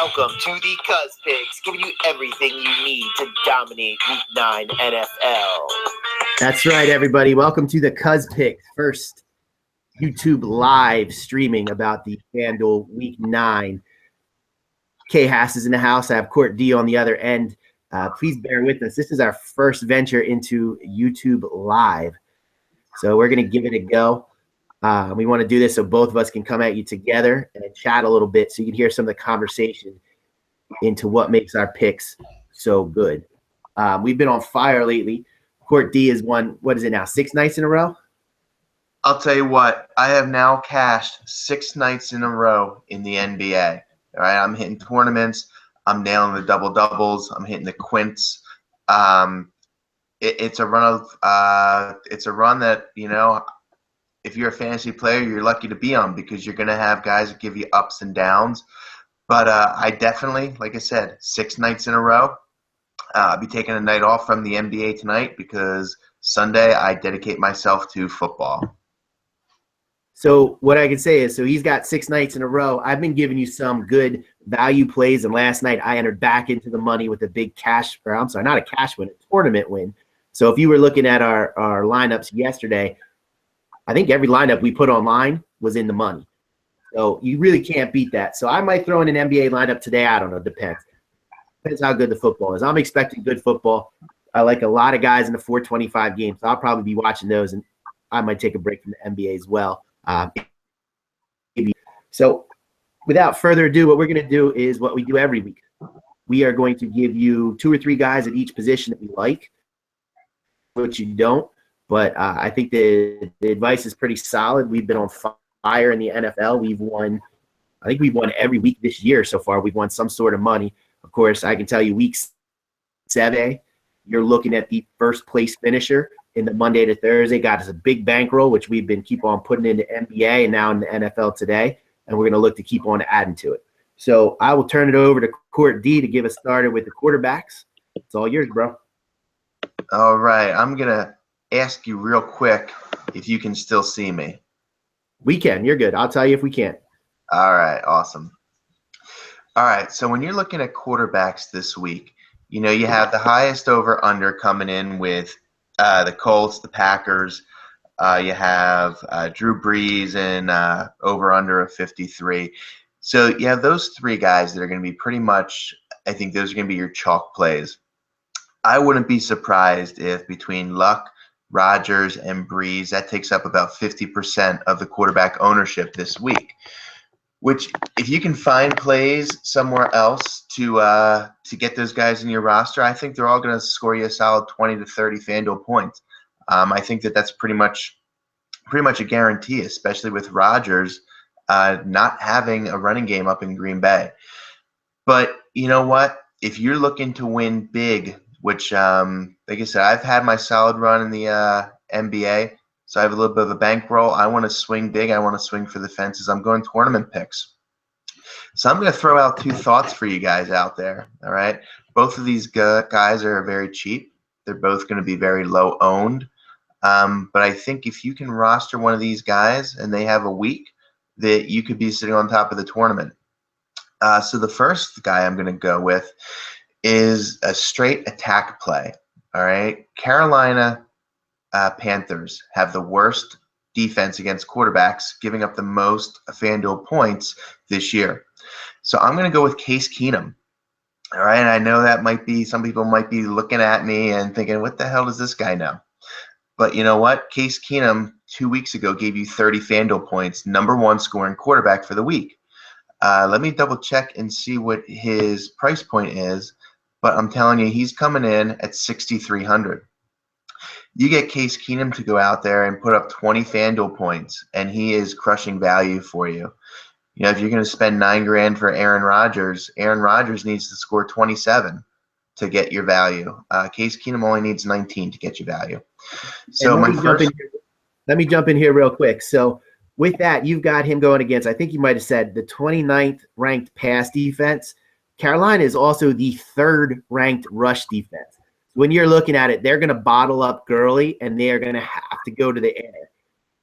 Welcome to the thecuzpicks, giving you everything you need to dominate Week 9 NFL. That's right, everybody. Welcome to the thecuzpicks, first YouTube live streaming about the Fanduel Week 9. K Hass is in the house. I have Court D on the other end. Please bear with us. This is our first venture into YouTube Live, so we're going to give it a go. We want to do this so both of us can come at you together and chat a little bit so you can hear some of the conversation into what makes our picks so good. We've been on fire lately. Court D has won, what is it now, 6 nights in a row? I'll tell you what, I have now cashed 6 nights in a row in the NBA. All right, I'm hitting tournaments. I'm nailing the double-doubles. I'm hitting the quints. It's a run that, you know, if you're a fantasy player, you're lucky to be on because you're going to have guys that give you ups and downs. But I definitely, like I said, 6 nights in a row. I'll be taking a night off from the NBA tonight because Sunday I dedicate myself to football. So what I can say is, so he's got 6 nights in a row. I've been giving you some good value plays, and last night I entered back into the money with a big cash, or I'm sorry, not a cash win, a tournament win. So if you were looking at our lineups yesterday, I think every lineup we put online was in the money. So you really can't beat that. So I might throw in an NBA lineup today. I don't know. Depends. Depends how good the football is. I'm expecting good football. I like a lot of guys in the 425 games. So I'll probably be watching those, and I might take a break from the NBA as well. So without further ado, what we're going to do is what we do every week. We are going to give you 2 or 3 guys at each position that we like, which you don't. But I think the advice is pretty solid. We've been on fire in the NFL. I think we've won every week this year so far. We've won some sort of money. Of course, I can tell you week 7, you're looking at the first place finisher in the Monday to Thursday. Got us a big bankroll, which we've been keep on putting into NBA and now in the NFL today. And we're going to look to keep on adding to it. So I will turn it over to Court D to give us started with the quarterbacks. It's all yours, bro. All right, I'm going to ask you real quick if you can still see me. We can. You're good. I'll tell you if we can't. All right, awesome. All right, so when you're looking at quarterbacks this week, you know, you have the highest over-under coming in with the Colts, the Packers. You have Drew Brees and over-under of 53. So you have those 3 guys that are going to be pretty much, I think those are going to be your chalk plays. I wouldn't be surprised if between Luck, Rodgers, and Brees, that takes up about 50% of the quarterback ownership this week. Which, if you can find plays somewhere else to get those guys in your roster, I think they're all going to score you a solid 20 to 30 FanDuel points. I think that's pretty much a guarantee, especially with Rodgers not having a running game up in Green Bay. But you know what? If you're looking to win big, which, like I said, I've had my solid run in the NBA, so I have a little bit of a bankroll. I want to swing big. I want to swing for the fences. I'm going tournament picks. So I'm going to throw out 2 thoughts for you guys out there, all right? Both of these guys are very cheap. They're both going to be very low owned. But I think if you can roster one of these guys and they have a week, that you could be sitting on top of the tournament. So the first guy I'm going to go with is a straight attack play, all right? Carolina Panthers have the worst defense against quarterbacks, giving up the most FanDuel points this year. So I'm going to go with Case Keenum. All right, and I know that might be, some people might be looking at me and thinking, what the hell does this guy know? But you know what? Case Keenum 2 weeks ago gave you 30 FanDuel points, #1 scoring quarterback for the week. Let me double check and see what his price point is, but I'm telling you, he's coming in at 6,300. You get Case Keenum to go out there and put up 20 FanDuel points, and he is crushing value for you. You know, if you're going to spend $9,000 for Aaron Rodgers needs to score 27 to get your value. Case Keenum only needs 19 to get your value. So let me jump in here real quick. So with that, you've got him going against, I think you might have said, the 29th ranked pass defense. Carolina is also the 3rd ranked rush defense. When you're looking at it, they're going to bottle up Gurley, and they're going to have to go to the air.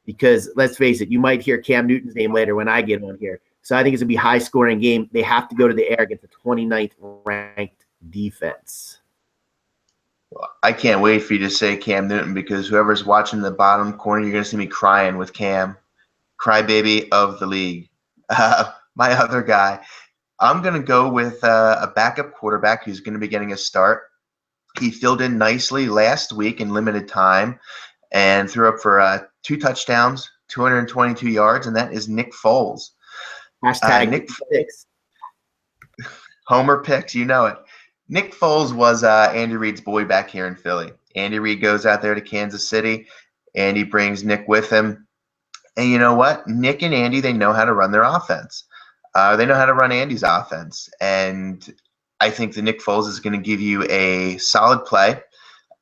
Because let's face it, you might hear Cam Newton's name later when I get on here. So I think it's going to be a high-scoring game. They have to go to the air against the 29th ranked defense. I can't wait for you to say Cam Newton, because whoever's watching the bottom corner, you're going to see me crying with Cam. Crybaby of the league. My other guy, I'm going to go with a backup quarterback who's going to be getting a start. He filled in nicely last week in limited time and threw up for 2 touchdowns, 222 yards, and that is Nick Foles. Hashtag Nick picks. Homer picks, you know it. Nick Foles was Andy Reid's boy back here in Philly. Andy Reid goes out there to Kansas City, and he brings Nick with him. And you know what? Nick and Andy, they know how to run their offense. They know how to run Andy's offense. And I think that Nick Foles is going to give you a solid play.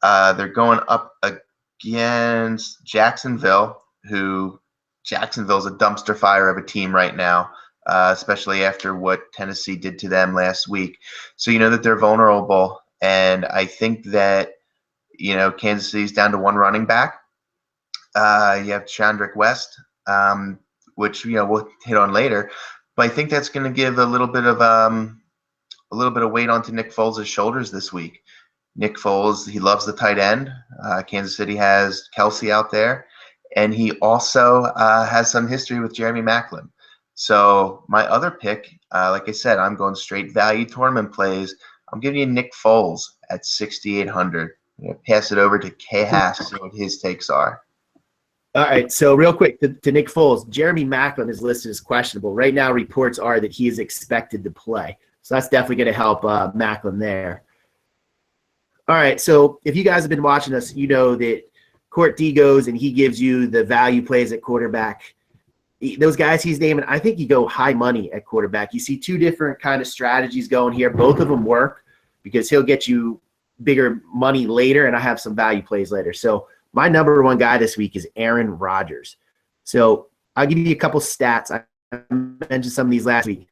They're going up against Jacksonville, Jacksonville's a dumpster fire of a team right now, especially after what Tennessee did to them last week. So you know that they're vulnerable. And I think that, Kansas City's down to 1 running back. You have Chandrick West, which we'll hit on later, but I think that's going to give a little bit of weight onto Nick Foles' shoulders this week. Nick Foles, he loves the tight end. Kansas City has Kelsey out there, and he also has some history with Jeremy Maclin. So my other pick, like I said, I'm going straight value tournament plays. I'm giving you Nick Foles at 6,800. I'm going to pass it over to K Haas to see what his takes are. All right, so real quick to Nick Foles, Jeremy Maclin is listed as questionable. Right now, reports are that he is expected to play. So that's definitely going to help Maclin there. All right, so if you guys have been watching us, you know that Court D goes and he gives you the value plays at quarterback. Those guys he's naming, I think you go high money at quarterback. You see 2 different kind of strategies going here. Both of them work because he'll get you bigger money later, and I have some value plays later. So my number 1 guy this week is Aaron Rodgers. So I'll give you a couple stats. I mentioned some of these last week.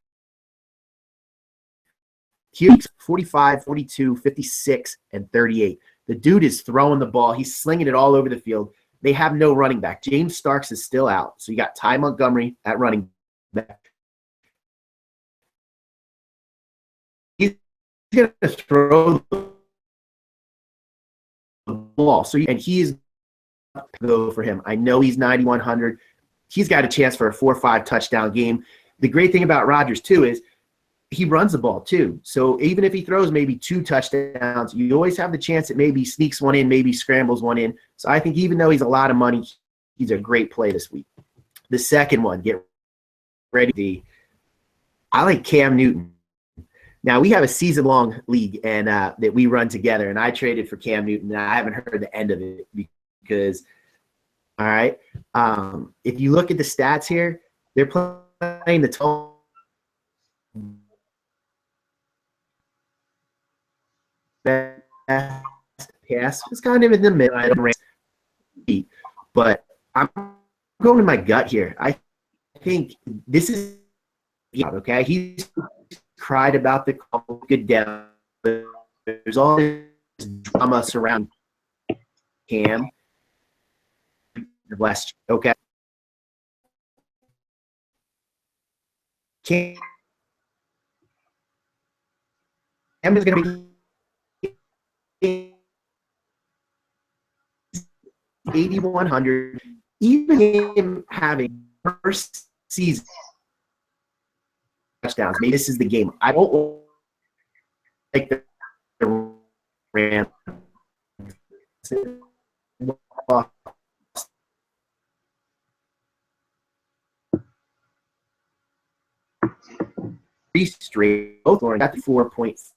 He's 45, 42, 56, and 38. The dude is throwing the ball. He's slinging it all over the field. They have no running back. James Starks is still out. So you got Ty Montgomery at running back. He's going to throw the ball. And he's go for him. I know he's 9,100. He's got a chance for a 4 or 5 touchdown game. The great thing about Rodgers, too, is he runs the ball, too. So even if he throws maybe 2 touchdowns, you always have the chance that maybe sneaks one in, maybe scrambles one in. So I think even though he's a lot of money, he's a great play this week. The second one, get ready. I like Cam Newton. Now, we have a season-long league and that we run together, and I traded for Cam Newton, and I haven't heard the end of it because, all right, if you look at the stats here, they're playing the total pass. It's kind of in the middle. I don't rank, but I'm going with my gut here. I think this is okay. He's cried about the good down. There's all this drama surrounding Cam. West, okay. Cam is going to be 8,100, even him having first season touchdowns. Maybe this is the game. I don't like the Rams. Straight, both got the 4.5.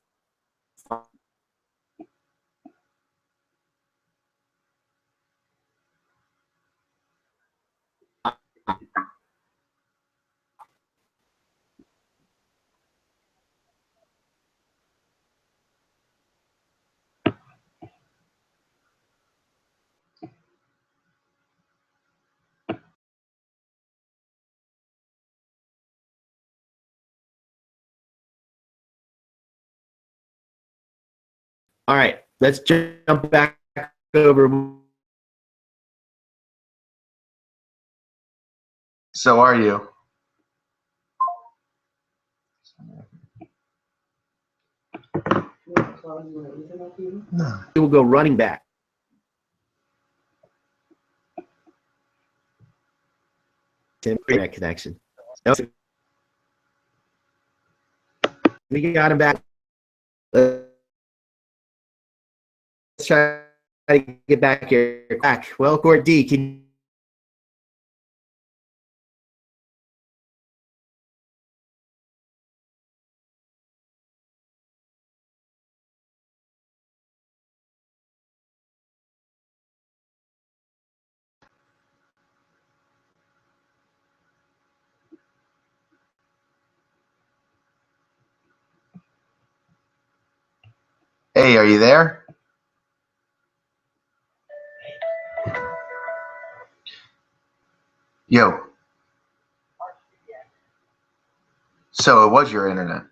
All right, let's jump back over. So are you? No. It will go running back. Internet connection. We got him back. Let's try to get back here. Back. Well, Court D, can Hey, are you there? Yo. So it was your internet.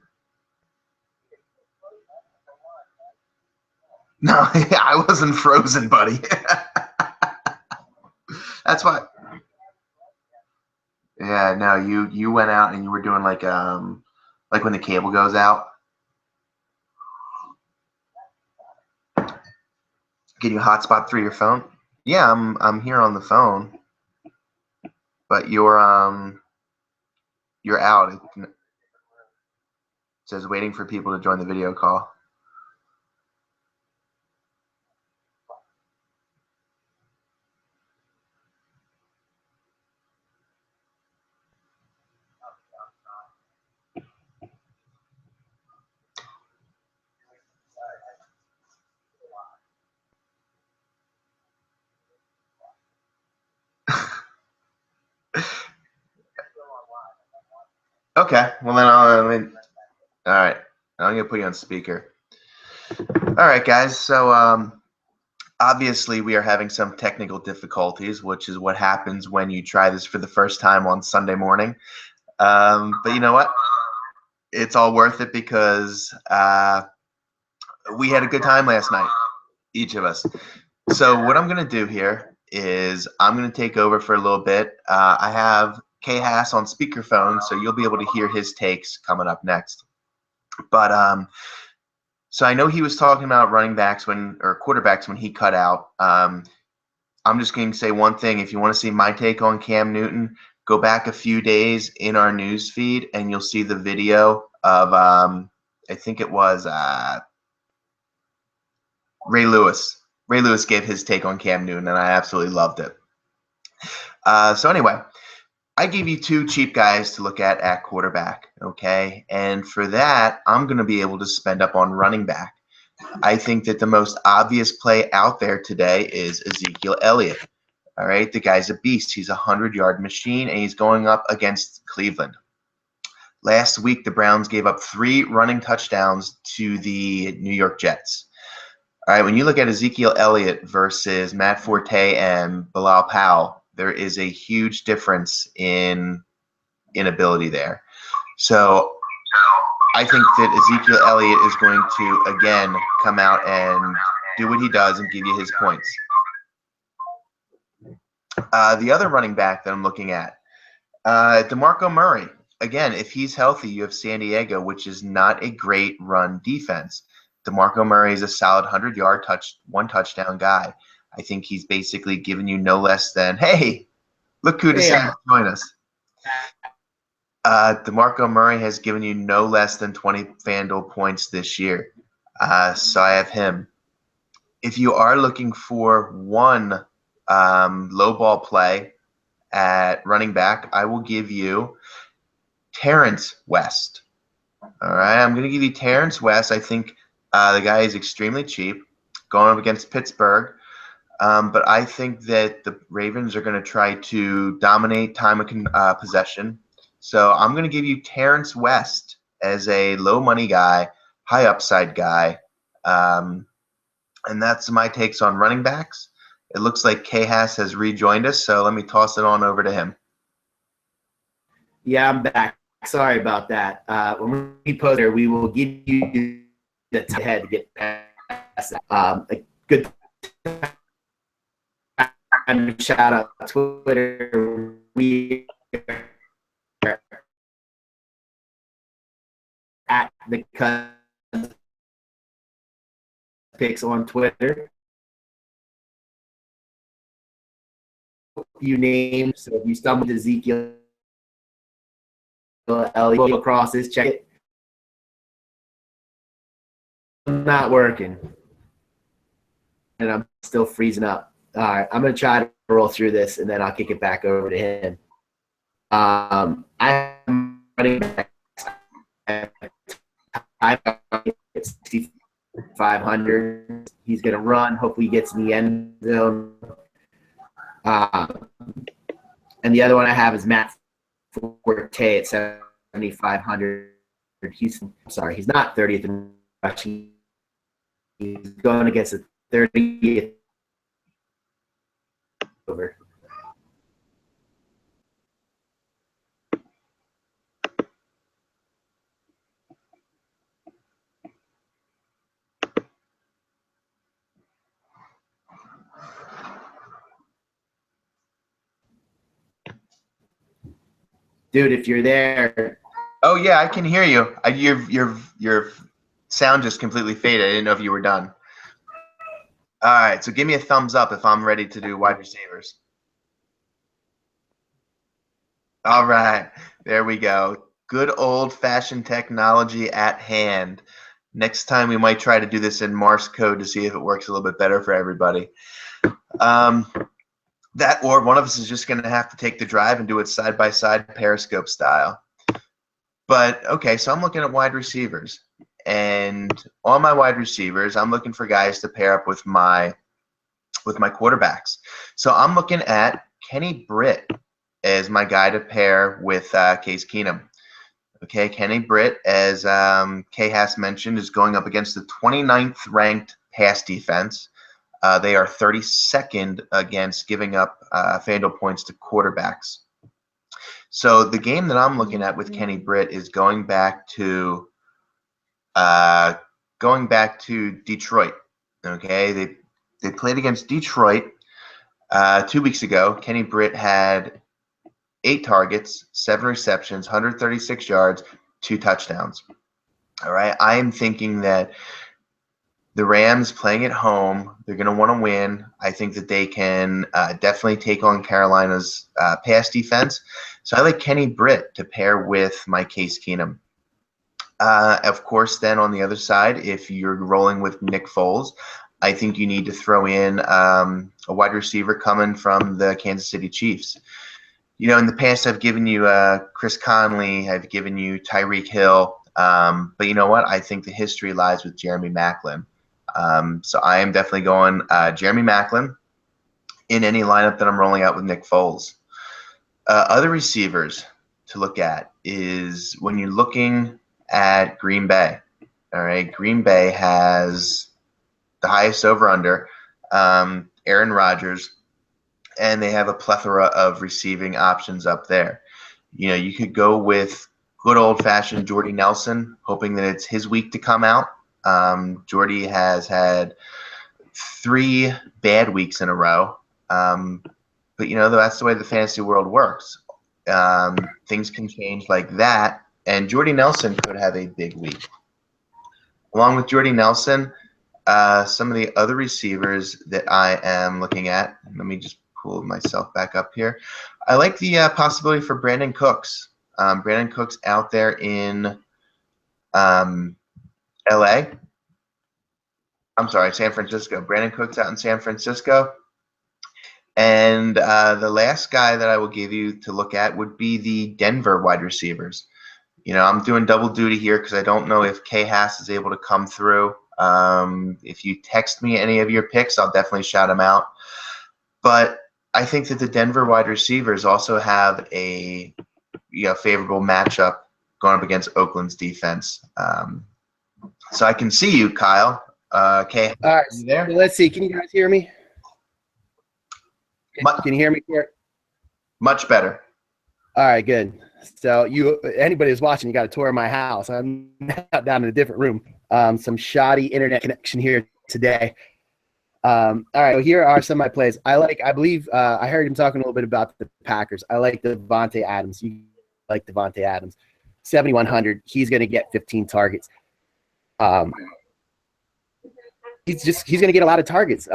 No, I wasn't frozen, buddy. That's why. Yeah, no, you went out and you were doing like when the cable goes out. Can you hotspot through your phone? Yeah, I'm here on the phone, but you're out. It says waiting for people to join the video call. Okay, well then all right, I'm gonna put you on speaker. All right, guys. So obviously we are having some technical difficulties, which is what happens when you try this for the first time on Sunday morning. But you know what? It's all worth it because we had a good time last night, each of us. So what I'm going to do here is I'm going to take over for a little bit. I have K Hass on speakerphone, so you'll be able to hear his takes coming up next. But so I know he was talking about running backs or quarterbacks when he cut out. I'm just going to say one thing. If you want to see my take on Cam Newton, go back a few days in our news feed, and you'll see the video of I think it was Ray Lewis. Ray Lewis gave his take on Cam Newton, and I absolutely loved it. So anyway, I gave you two cheap guys to look at quarterback, okay? And for that, I'm going to be able to spend up on running back. I think that the most obvious play out there today is Ezekiel Elliott. All right, the guy's a beast. He's a 100-yard machine, and he's going up against Cleveland. Last week, the Browns gave up 3 running touchdowns to the New York Jets. All right, when you look at Ezekiel Elliott versus Matt Forte and Bilal Powell, there is a huge difference in ability there. So I think that Ezekiel Elliott is going to, again, come out and do what he does and give you his points. The other running back that I'm looking at, DeMarco Murray. Again, if he's healthy, you have San Diego, which is not a great run defense. DeMarco Murray is a solid 100-yard one touchdown guy. I think he's basically given you no less than, hey, look who decided to join us. DeMarco Murray has given you no less than 20 Fanduel points this year. So I have him. If you are looking for one low ball play at running back, I will give you Terrence West. All right, I'm going to give you Terrence West. I think the guy is extremely cheap, going up against Pittsburgh. But I think that the Ravens are going to try to dominate time of possession. So I'm going to give you Terrence West as a low money guy, high upside guy. And that's my takes on running backs. It looks like K-Hass has rejoined us, so let me toss it on over to him. Yeah, I'm back. Sorry about that. When we post there, we will give you the head to get past that. A good time to shout out Twitter. We are at the Picks on Twitter. You name, so if you stumble to Ezekiel Elliott crosses, check it. Not working, and I'm still freezing up. All right, I'm gonna try to roll through this, and then I'll kick it back over to him. I'm running back. I'm 6,500. He's gonna run. Hopefully, he gets in the end zone. And the other one I have is Matt Forte at 7,500. He's not 30th in rushing. He's going against the 30th over. Dude, if you're there. Oh yeah, I can hear you. Your sound just completely faded. I didn't know if you were done. All right, so give me a thumbs up if I'm ready to do wide receivers. All right, there we go. Good old-fashioned technology at hand. Next time we might try to do this in Morse code to see if it works a little bit better for everybody. That or one of us is just going to have to take the drive and do it side-by-side Periscope style. But, okay, so I'm looking at wide receivers. And on my wide receivers, I'm looking for guys to pair up with my quarterbacks. So I'm looking at Kenny Britt as my guy to pair with Case Keenum. Okay, Kenny Britt, as Kay Haas mentioned, is going up against the 29th ranked pass defense. They are 32nd against giving up Fanduel points to quarterbacks. So the game that I'm looking at with Kenny Britt is going back to Detroit. Okay, they played against Detroit 2 weeks ago. Kenny Britt had 8 targets, 7 receptions, 136 yards, 2 touchdowns. All right, I am thinking that the Rams playing at home, they're going to want to win. I think that they can definitely take on Carolina's pass defense. So I like Kenny Britt to pair with my Case Keenum. Of course, then on the other side, if you're rolling with Nick Foles, I think you need to throw in a wide receiver coming from the Kansas City Chiefs. You know, in the past, I've given you Chris Conley, I've given you Tyreek Hill, but you know what? I think the history lies with Jeremy Maclin. So I am definitely going Jeremy Maclin in any lineup that I'm rolling out with Nick Foles. Other receivers to look at is when you're looking at Green Bay. All right, Green Bay has the highest over-under, Aaron Rodgers, and they have a plethora of receiving options up there. You know, you could go with good old-fashioned Jordy Nelson, hoping that it's his week to come out. Jordy has had 3 bad weeks in a row, but you know that's the way the fantasy world works. Things can change like that, and Jordy Nelson could have a big week. Along with Jordy Nelson, some of the other receivers that I am looking at, let me just pull myself back up here. I like the possibility for Brandon Cooks. Brandon Cooks out there in LA. I'm sorry, San Francisco. Brandon Cooks out in San Francisco. And the last guy that I will give you to look at would be the Denver wide receivers. You know, I'm doing double duty here because I don't know if Kay Haas is able to come through. If you text me any of your picks, I'll definitely shout them out. But I think that the Denver wide receivers also have a favorable matchup going up against Oakland's defense. So I can see you, Kyle. Okay. All right. You there? Let's see. Can you guys hear me? Can you hear me, Kurt? Much better. All right, good. So anybody who's watching, you got a tour of my house. I'm down in a different room. Some shoddy internet connection here today. All right, so here are some of my plays. I believe I heard him talking a little bit about the Packers. I like Devontae Adams. You like Devontae Adams. 7,100. He's going to get 15 targets. he's going to get a lot of targets.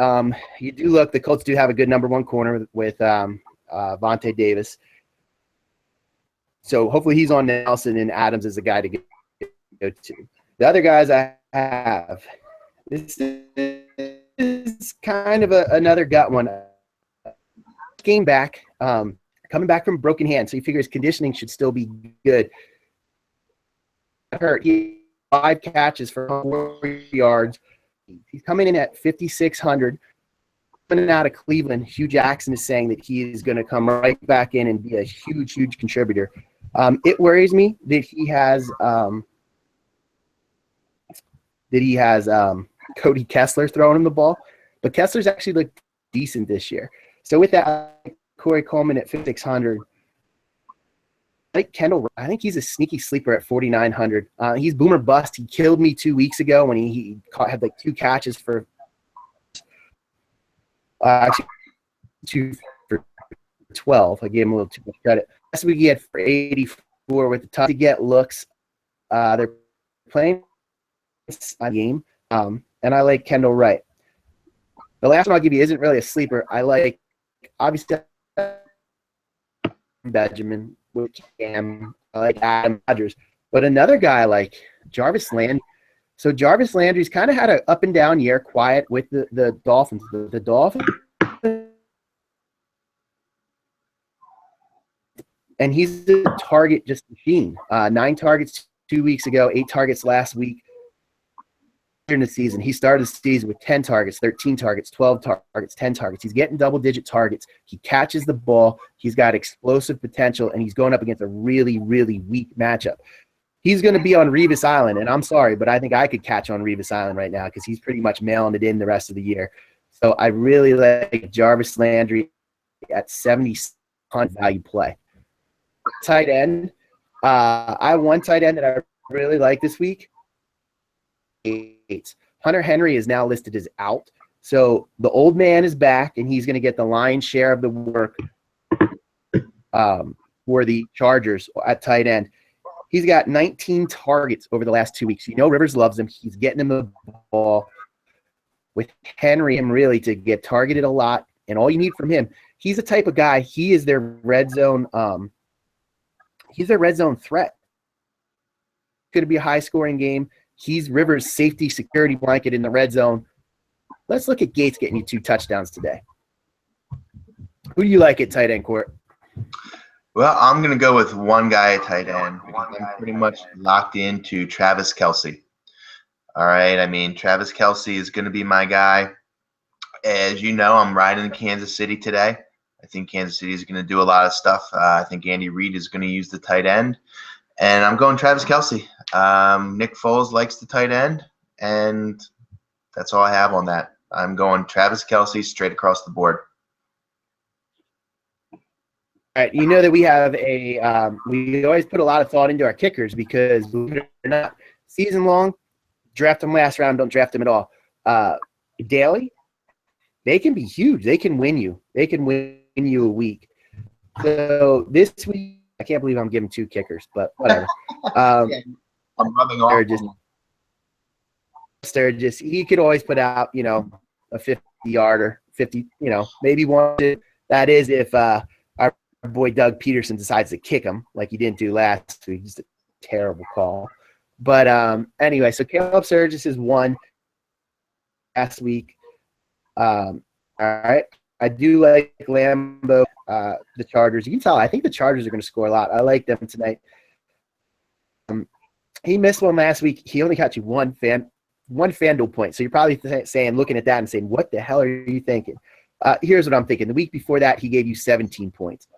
You do look, the Colts do have a good number one corner with Vontae Davis. So hopefully he's on Nelson, and Adams is the guy to go to. The other guys I have, this is kind of another gut one. Came back, coming back from a broken hand, so you figure his conditioning should still be good. Hurt. He 5 catches for 4 yards. He's coming in at 5,600. Coming out of Cleveland, Hugh Jackson is saying that he is going to come right back in and be a huge contributor. It worries me that he has Cody Kessler throwing him the ball, but Kessler's actually looked decent this year. So with that, Corey Coleman at 5,600. I think Kendall, I think he's a sneaky sleeper at 4,900. He's boomer bust. He killed me 2 weeks ago when he had like 2 catches for actually 2 for 12. I gave him a little too much credit. Last week he had for 84 with the tough to get looks. They're playing a game, and I like Kendall Wright. The last one I'll give you isn't really a sleeper. I like, obviously, Benjamin with Cam. I like Adam Rodgers. But another guy like Jarvis Landry. So Jarvis Landry's kind of had an up and down year, quiet with the Dolphins. The Dolphins. And he's a target just machine. 9 targets 2 weeks ago, 8 targets last week. In the season, he started the season with 10 targets, 13 targets, 12 targets, 10 targets. He's getting double-digit targets. He catches the ball. He's got explosive potential, and he's going up against a really weak matchup. He's going to be on Revis Island, and I'm sorry, but I think I could catch on Revis Island right now because he's pretty much mailing it in the rest of the year. So I really like Jarvis Landry at 7,100 value play. Tight end. I have one tight end that I really like this week. Hunter Henry is now listed as out. So the old man is back, and he's going to get the lion's share of the work for the Chargers at tight end. He's got 19 targets over the last 2 weeks. You know Rivers loves him. He's getting him the ball. With Henry, him really to get targeted a lot, and all you need from him, he's the type of guy, he is their red zone he's their red zone threat. Going to be a high-scoring game. He's Rivers' safety security blanket in the red zone. Let's look at Gates getting you 2 touchdowns today. Who do you like at tight end, Court? Well, I'm going to go with one guy at tight end because I'm pretty much locked into Travis Kelce. All right, I mean, Travis Kelce is going to be my guy. As you know, I'm riding in Kansas City today. I think Kansas City is going to do a lot of stuff. I think Andy Reid is going to use the tight end. And I'm going Travis Kelce. Nick Foles likes the tight end, and that's all I have on that. I'm going Travis Kelce straight across the board. All right, you know that we have we always put a lot of thought into our kickers because, believe it or not, season long, draft them last round, don't draft them at all. Daily, they can be huge. They can win you. They can win you a week. So this week, I can't believe I'm giving 2 kickers, but whatever. I'm rubbing off. Sturgis, he could always put out, a 50-yarder, 50, maybe one. That is if our boy Doug Peterson decides to kick him like he didn't do last week. Just a terrible call. But anyway, so Caleb Sturgis is 1 last week. All right. I do like Lambeau, the Chargers. You can tell, I think the Chargers are going to score a lot. I like them tonight. He missed one last week. He only got you one Fanduel point. So you're probably saying, looking at that and saying, what the hell are you thinking? Here's what I'm thinking. The week before that, he gave you 17 points.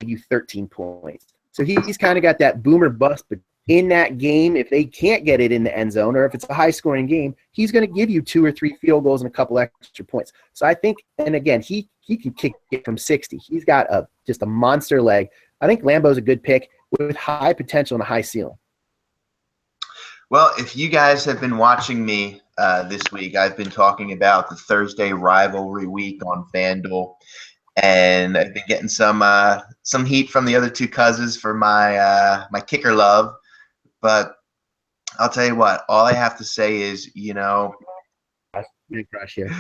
He gave you 13 points. So he's kind of got that boomer bust, but in that game, if they can't get it in the end zone or if it's a high-scoring game, he's going to give you 2 or 3 field goals and a couple extra points. So I think, and again, he can kick it from 60. He's got just a monster leg. I think Lambeau's a good pick with high potential and a high ceiling. Well, if you guys have been watching me this week, I've been talking about the Thursday rivalry week on Fanduel, and I've been getting some heat from the other 2 cousins for my kicker love. But I'll tell you what. All I have to say is, Big crush here.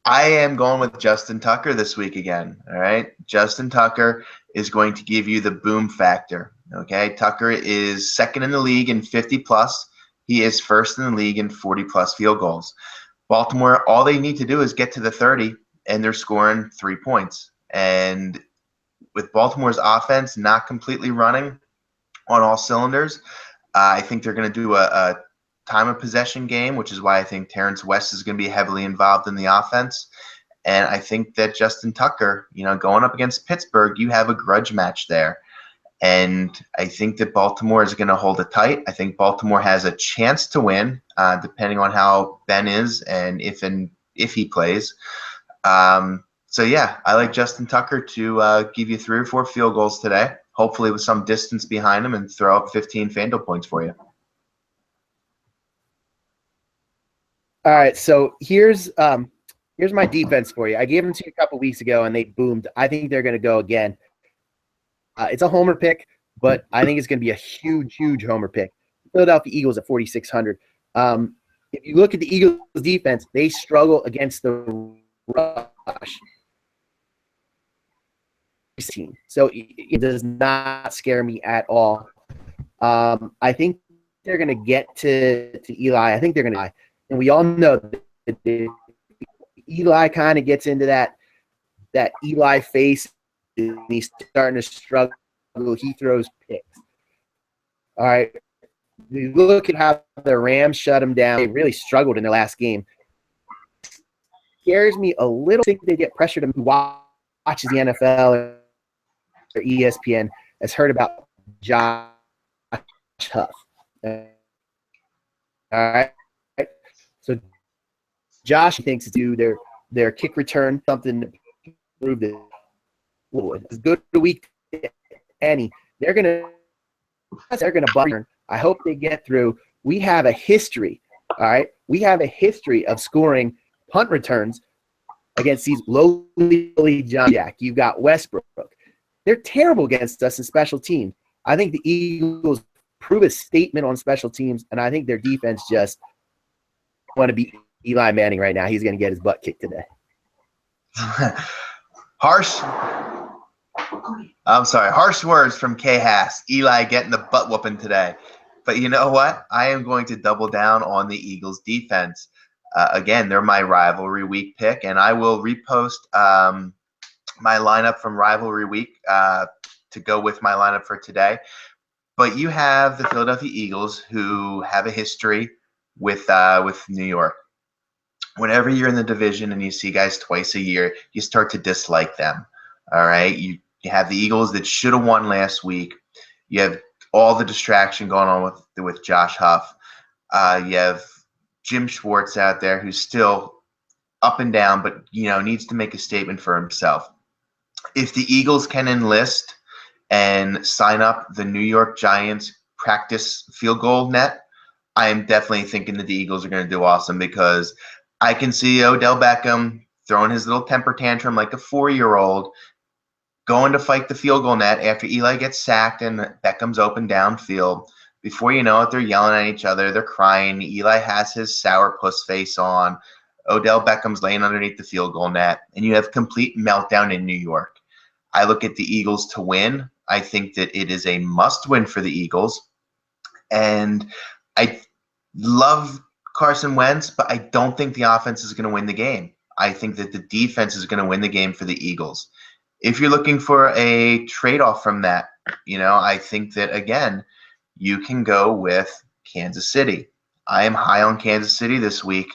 I am going with Justin Tucker this week again. All right. Justin Tucker is going to give you the boom factor. Okay. Tucker is second in the league in 50 plus. He is first in the league in 40 plus field goals. Baltimore, all they need to do is get to the 30 and they're scoring 3 points. And with Baltimore's offense not completely running on all cylinders, I think they're going to do a time of possession game, which is why I think Terrence West is going to be heavily involved in the offense. And I think that Justin Tucker, going up against Pittsburgh, you have a grudge match there. And I think that Baltimore is going to hold it tight. I think Baltimore has a chance to win, depending on how Ben is and if he plays. So, yeah, I like Justin Tucker to give you 3 or 4 field goals today, hopefully with some distance behind him, and throw up 15 Fanduel points for you. All right, so here's my defense for you. I gave them to you a couple weeks ago, and they boomed. I think they're going to go again. It's a homer pick, but I think it's going to be a huge, huge homer pick. Philadelphia Eagles at 4,600. If you look at the Eagles' defense, they struggle against the rush. So it does not scare me at all. I think they're going to get to Eli. I think they're going to – and we all know that Eli kind of gets into that Eli face, and he's starting to struggle. He throws picks. All right. You look at how the Rams shut him down. They really struggled in their last game. Scares me a little. I think they get pressured. Who watches the NFL or ESPN has heard about Josh Huff. All right. So Josh thinks to do their kick return, something to prove that as good a week as any. They're gonna burn. I hope they get through. We have a history, all right? We have a history of scoring punt returns against these lowly John Jack. You've got Westbrook. They're terrible against us in special teams. I think the Eagles prove a statement on special teams, and I think their defense just want to beat Eli Manning right now. He's going to get his butt kicked today. Harsh words from K Haas. Eli getting the butt whooping today. But you know what? I am going to double down on the Eagles defense. Again, they're my rivalry week pick, and I will repost my lineup from rivalry week to go with my lineup for today. But you have the Philadelphia Eagles, who have a history with New York. Whenever you're in the division and you see guys twice a year, you start to dislike them. All right, you have the Eagles that should have won last week. You have all the distraction going on with Josh Huff. You have Jim Schwartz out there who's still up and down, but needs to make a statement for himself. If the Eagles can enlist and sign up the New York Giants practice field goal net, I am definitely thinking that the Eagles are going to do awesome, because I can see Odell Beckham throwing his little temper tantrum like a 4-year-old, going to fight the field goal net after Eli gets sacked and Beckham's open downfield. Before you know it, they're yelling at each other. They're crying. Eli has his sourpuss face on. Odell Beckham's laying underneath the field goal net, and you have complete meltdown in New York. I look at the Eagles to win. I think that it is a must-win for the Eagles. And I love Carson Wentz, but I don't think the offense is going to win the game. I think that the defense is going to win the game for the Eagles. If you're looking for a trade-off from that, I think that, again, you can go with Kansas City. I am high on Kansas City this week,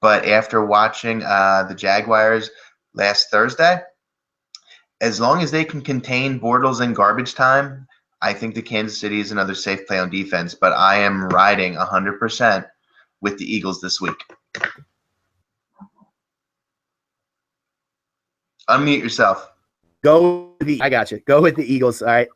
but after watching the Jaguars last Thursday, as long as they can contain Bortles in garbage time, I think the Kansas City is another safe play on defense, but I am riding 100% with the Eagles this week. Unmute yourself. I got you. Go with the Eagles. All right.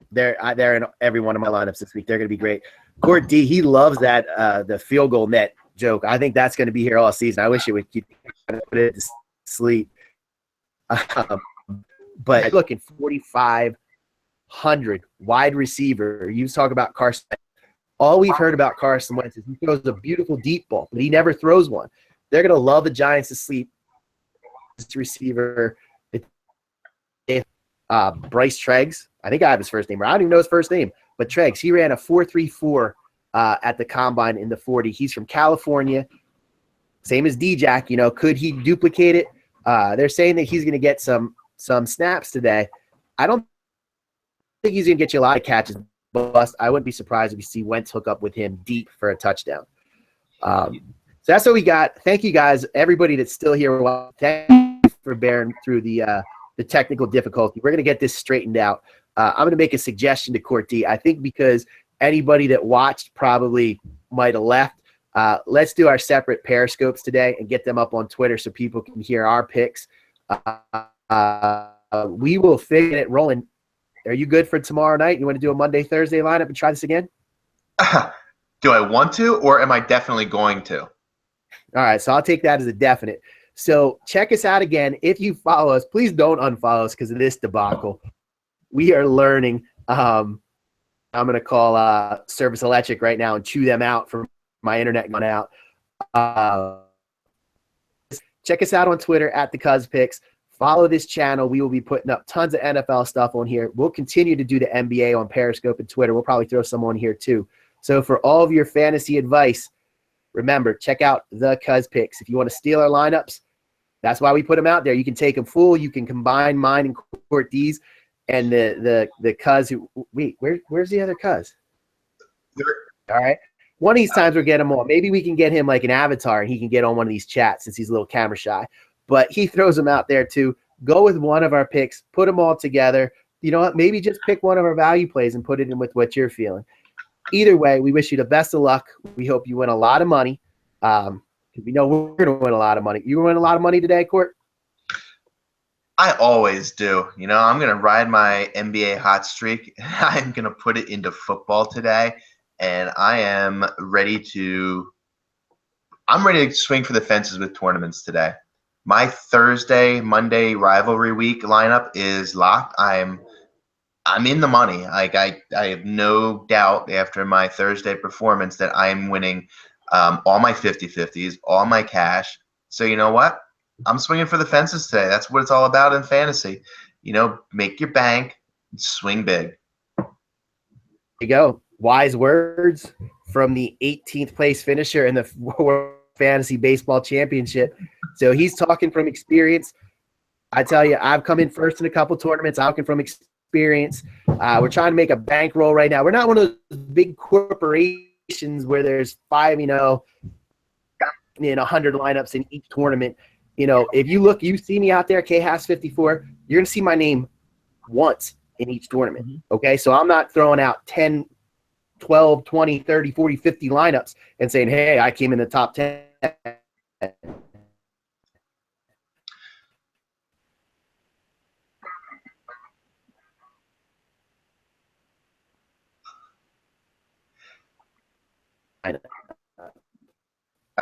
They're in every one of my lineups this week. They're going to be great. Court D, he loves that the field goal net joke. I think that's going to be here all season. I wish it would keep put it to sleep. But look, in 4,500 wide receiver, you talk about Carson. All we've heard about Carson Wentz is he throws a beautiful deep ball, but he never throws one. They're going to love the Giants to sleep. This receiver, Bryce Treggs. I think I have his first name. I don't even know his first name, but Treggs. He ran a 4.34 at the combine in the 40. He's from California, same as D-Jack. Could he duplicate it? They're saying that he's going to get some snaps today. I don't think he's going to get you a lot of catches. Bust. I wouldn't be surprised if you see Wentz hook up with him deep for a touchdown. So that's what we got. Thank you guys, everybody that's still here. Thank you for bearing through the technical difficulty. We're going to get this straightened out. I'm going to make a suggestion to Court D. I think because anybody that watched probably might have left, let's do our separate Periscopes today and get them up on Twitter so people can hear our picks. We will figure it rolling. Are you good for tomorrow night? You want to do a Monday, Thursday lineup and try this again? Do I want to, or am I definitely going to? All right, so I'll take that as a definite. So check us out again. If you follow us, please don't unfollow us because of this debacle. We are learning. I'm going to call Service Electric right now and chew them out for my internet going out. Check us out on Twitter at thecuzpicks. Follow this channel. We will be putting up tons of NFL stuff on here. We'll continue to do the NBA on Periscope and Twitter. We'll probably throw some on here too. So for all of your fantasy advice, remember, check out the Cuz Picks. If you want to steal our lineups, that's why we put them out there. You can take them full. You can combine mine and Court D's and the Cuz who – wait, where's the other Cuz? All right. One of these times we'll get him on. Maybe we can get him like an avatar and he can get on one of these chats since he's a little camera shy. But he throws them out there too. Go with one of our picks. Put them all together. You know what? Maybe just pick one of our value plays and put it in with what you're feeling. Either way, we wish you the best of luck. We hope you win a lot of money. We know we're going to win a lot of money. You going to win a lot of money today, Court? I always do. I'm going to ride my NBA hot streak. I'm going to put it into football today, and I'm ready to swing for the fences with tournaments today. My Thursday, Monday rivalry week lineup is locked. I'm in the money. Like I have no doubt after my Thursday performance that I'm winning all my 50-50s, all my cash. So you know what? I'm swinging for the fences today. That's what it's all about in fantasy. Make your bank, swing big. There you go. Wise words from the 18th place finisher in the World Fantasy Baseball Championship. So he's talking from experience. I tell you, I've come in first in a couple tournaments. I'm talking from experience. We're trying to make a bankroll right now. We're not one of those big corporations where there's 100 lineups in each tournament. If you see me out there, KHAS54, you're going to see my name once in each tournament. Okay, so I'm not throwing out 10, 12, 20, 30, 40, 50 lineups and saying, hey, I came in the top 10. All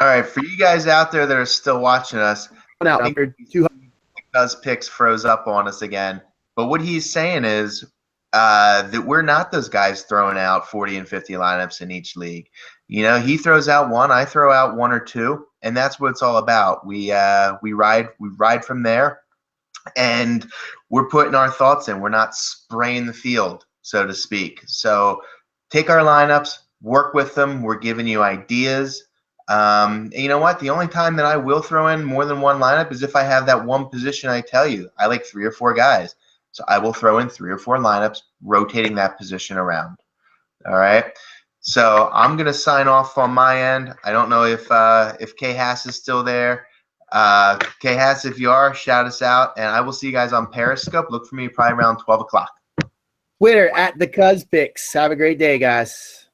right, for you guys out there that are still watching us, Cuz Picks froze up on us again. But what he's saying is that we're not those guys throwing out 40 and 50 lineups in each league. He throws out one, I throw out one or two, and that's what it's all about. We ride from there, and we're putting our thoughts in. We're not spraying the field, so to speak. So take our lineups, work with them. We're giving you ideas. And you know what? The only time that I will throw in more than one lineup is if I have that one position I tell you. I like 3 or 4 guys. So I will throw in 3 or 4 lineups, rotating that position around. All right. So I'm going to sign off on my end. I don't know if K-Hass is still there. K-Hass, if you are, shout us out. And I will see you guys on Periscope. Look for me probably around 12 o'clock. Twitter at thecuzpicks. Have a great day, guys.